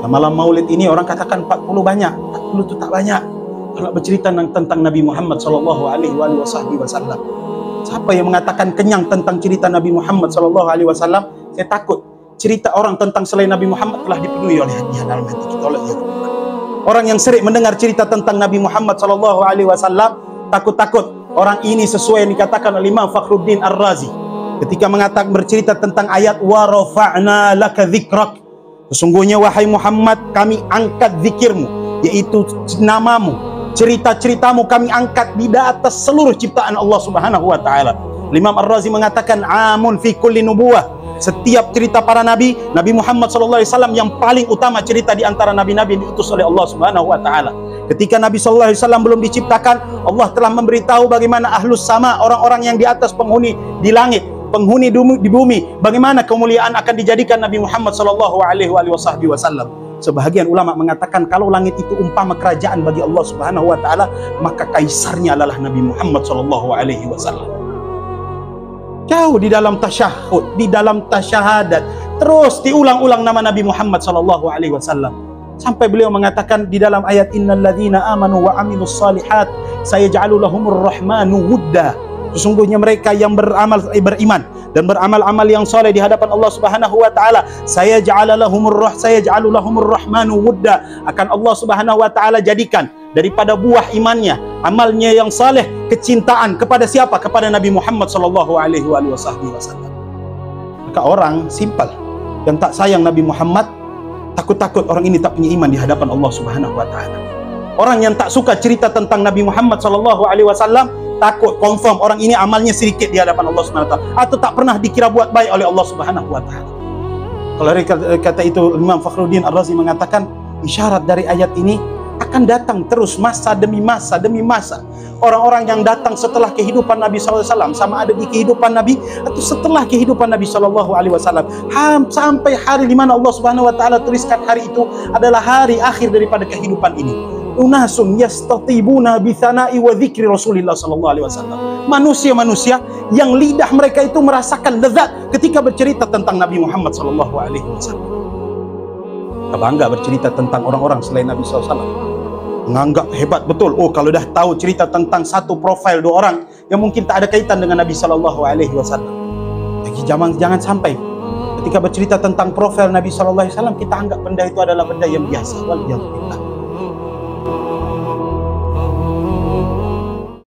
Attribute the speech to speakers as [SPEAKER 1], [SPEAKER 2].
[SPEAKER 1] Malam Maulid ini orang katakan 40 banyak, 40 itu tak banyak. Kalau bercerita tentang Nabi Muhammad sallallahu alaihi wasallam. Siapa yang mengatakan kenyang tentang cerita Nabi Muhammad sallallahu alaihi wasallam? Saya takut cerita orang tentang selain Nabi Muhammad telah dipenuhi oleh hati dalam hati kita oleh Allah. Orang yang sering mendengar cerita tentang Nabi Muhammad sallallahu alaihi wasallam takut-takut orang ini sesuai yang dikatakan oleh Imam Fakhruddin Ar-Razi ketika mengatakan bercerita tentang ayat wa rafa'na laka dzikrak. Sesungguhnya wahai Muhammad, kami angkat zikirmu, yaitu namamu, cerita-ceritamu kami angkat di atas seluruh ciptaan Allah Subhanahu wa taala. Imam Ar-Razi mengatakan amun fi kulli nubuwah. Setiap cerita para nabi, Nabi Muhammad sallallahu alaihi wasallam yang paling utama cerita di antara nabi-nabi yang diutus oleh Allah Subhanahu wa taala. Ketika Nabi sallallahu alaihi wasallam belum diciptakan, Allah telah memberitahu bagaimana ahlus sama, orang-orang yang di atas penghuni di langit, penghuni di bumi, bagaimana kemuliaan akan dijadikan Nabi Muhammad sallallahu alaihi wasallam. Sebahagian ulama mengatakan kalau langit itu umpama kerajaan bagi Allah Subhanahu wa taala, maka kaisarnya adalah Nabi Muhammad sallallahu alaihi wasallam. Jauh di dalam tasyahud, di dalam tasyahadat, terus diulang-ulang nama Nabi Muhammad sallallahu alaihi wasallam. Sampai beliau mengatakan di dalam ayat innal ladzina amanu wa amilus solihat sayaj'alu lahumur rahmanu wudda. Sesungguhnya mereka yang beriman dan beramal-amal yang soleh di hadapan Allah Subhanahu wa taala, sayaj'alu lahumur rahmanu wudda, akan Allah Subhanahu wa taala jadikan daripada buah imannya, amalnya yang saleh, kecintaan kepada siapa? Kepada Nabi Muhammad sallallahu alaihi wasallam. Maka orang simpel yang tak sayang Nabi Muhammad, takut-takut orang ini tak punya iman di hadapan Allah Subhanahu wa taala. Orang yang tak suka cerita tentang Nabi Muhammad sallallahu alaihi wasallam, takut confirm orang ini amalnya sedikit di hadapan Allah Subhanahu wa taala, atau tak pernah dikira buat baik oleh Allah Subhanahu wa taala. Kalau kata itu Imam Fakhruddin Ar-Razi mengatakan isyarat dari ayat ini akan datang terus masa demi masa demi masa. Orang-orang yang datang setelah kehidupan Nabi SAW, sama ada di kehidupan Nabi atau setelah kehidupan Nabi SAW, sampai hari di mana Allah Subhanahu wa taala tuliskan hari itu adalah hari akhir daripada kehidupan ini. Unasun yastatibuna bi thana'i wa dzikri Rasulillah sallallahu alaihi wasallam. Manusia-manusia yang lidah mereka itu merasakan lezat ketika bercerita tentang Nabi Muhammad sallallahu alaihi wasallam. Bangga bercerita tentang orang-orang selain Nabi SAW, menganggap hebat betul. Oh, kalau dah tahu cerita tentang satu profil dua orang yang mungkin tak ada kaitan dengan Nabi Sallallahu Alaihi Wasallam. Jadi jangan sampai ketika bercerita tentang profil Nabi Sallallahu Alaihi Wasallam kita anggap benda itu adalah benda yang biasa. Waliyadzubillah.